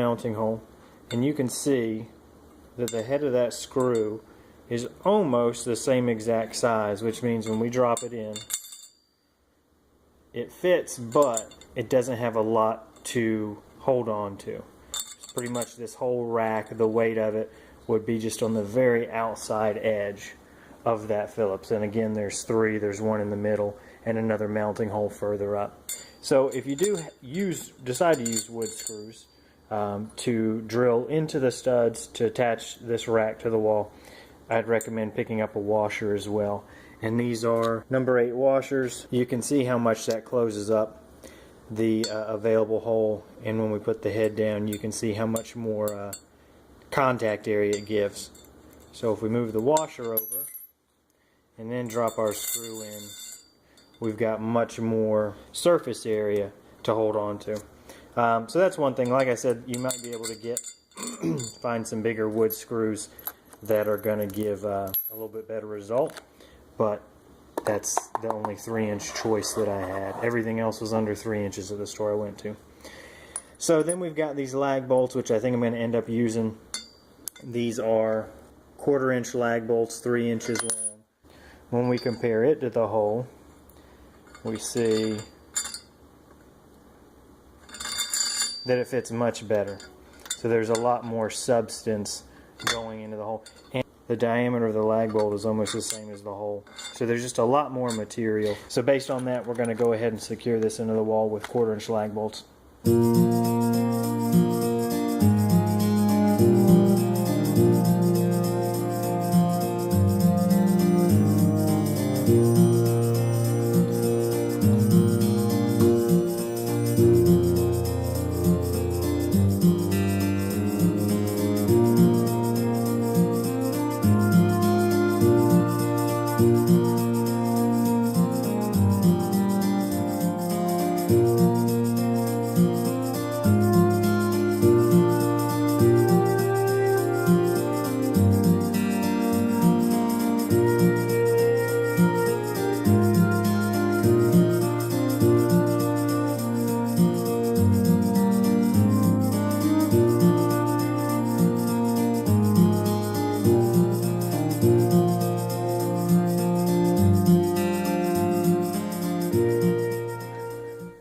mounting hole, and you can see that the head of that screw is almost the same exact size, which means when we drop it in, it fits, but it doesn't have a lot to hold on to. It's pretty much this whole rack, the weight of it would be just on the very outside edge of that Phillips. And again, there's three. There's one in the middle and another mounting hole further up. So if you do decide to use wood screws to drill into the studs to attach this rack to the wall, I'd recommend picking up a washer as well. And these are number 8 washers. You can see how much that closes up the available hole, and when we put the head down you can see how much more contact area it gives. So if we move the washer over and then drop our screw in, we've got much more surface area to hold on to. So that's one thing. Like I said, you might be able to find some bigger wood screws that are going to give a little bit better result, but that's the only 3-inch choice that I had. Everything else was under 3 inches at the store I went to. So then we've got these lag bolts, which I think I'm going to end up using. These are 1/4-inch lag bolts, 3 inches long. When we compare it to the hole, we see that it fits much better. So there's a lot more substance going into the hole. And the diameter of the lag bolt is almost the same as the hole. So there's just a lot more material. So based on that, we're going to go ahead and secure this into the wall with 1/4-inch lag bolts.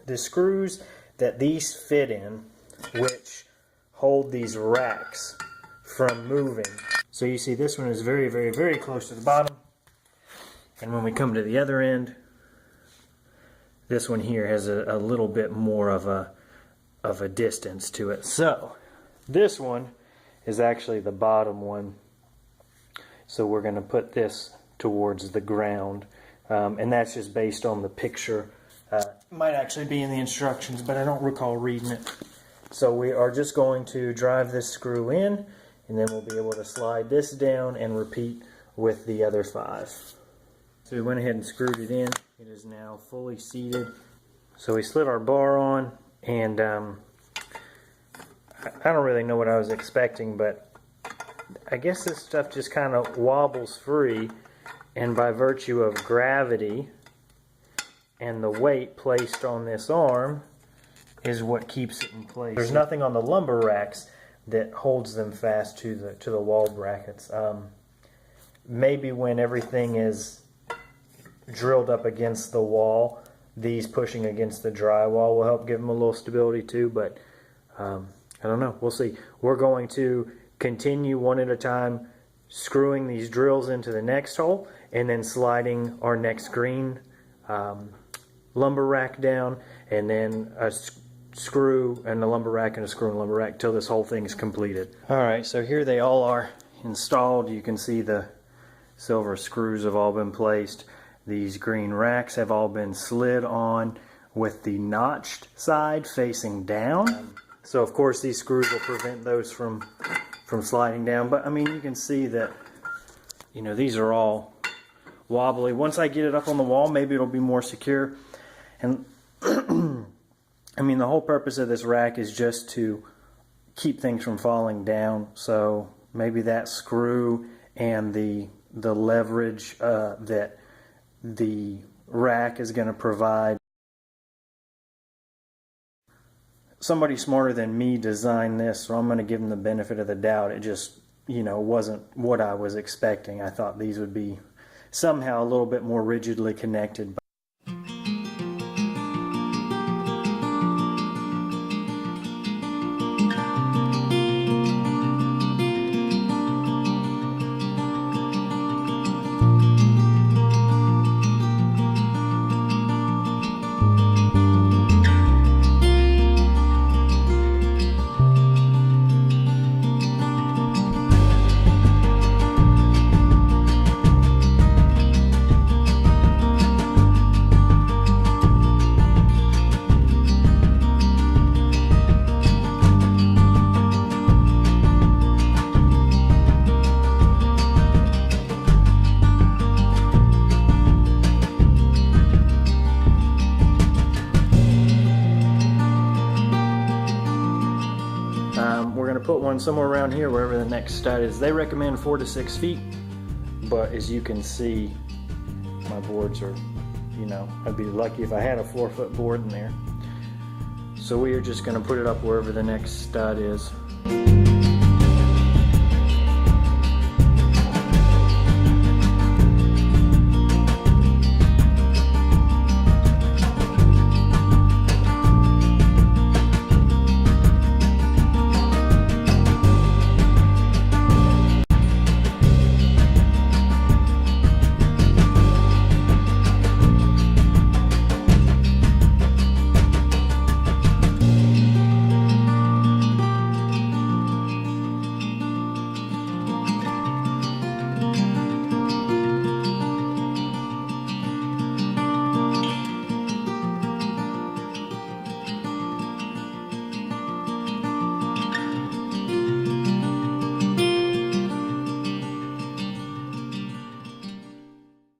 The screws that these fit in, which hold these racks from moving. So you see this one is very, very, very close to the bottom. And when we come to the other end, this one here has a little bit more of a distance to it. So this one is actually the bottom one. So we're going to put this towards the ground. And that's just based on the picture. Might actually be in the instructions, but I don't recall reading it. So we are just going to drive this screw in, and then we'll be able to slide this down and repeat with the other 5. So we went ahead and screwed it in. It is now fully seated. So we slid our bar on, and I don't really know what I was expecting, but I guess this stuff just kind of wobbles free, and by virtue of gravity and the weight placed on this arm is what keeps it in place. There's nothing on the lumber racks that holds them fast to the wall brackets. Maybe when everything is drilled up against the wall, these pushing against the drywall will help give them a little stability too, but I don't know. We'll see. We're going to continue one at a time, screwing these drills into the next hole, and then sliding our next green lumber rack down, and then a screw and a lumber rack and a screw and lumber rack till this whole thing is completed. Alright, so here they all are installed. You can see the silver screws have all been placed. These green racks have all been slid on with the notched side facing down. So of course these screws will prevent those from sliding down, but I mean you can see that, you know, these are all wobbly. Once I get it up on the wall, maybe it'll be more secure. And I mean, the whole purpose of this rack is just to keep things from falling down. So maybe that screw and the leverage that the rack is going to provide somebody smarter than me designed this, so I'm going to give them the benefit of the doubt. It just, you know, wasn't what I was expecting. I thought these would be somehow a little bit more rigidly connected. We're going to put one somewhere around here, wherever the next stud is. They recommend 4 to 6 feet, but as you can see, my boards are, you know, I'd be lucky if I had a 4-foot board in there. So we are just going to put it up wherever the next stud is.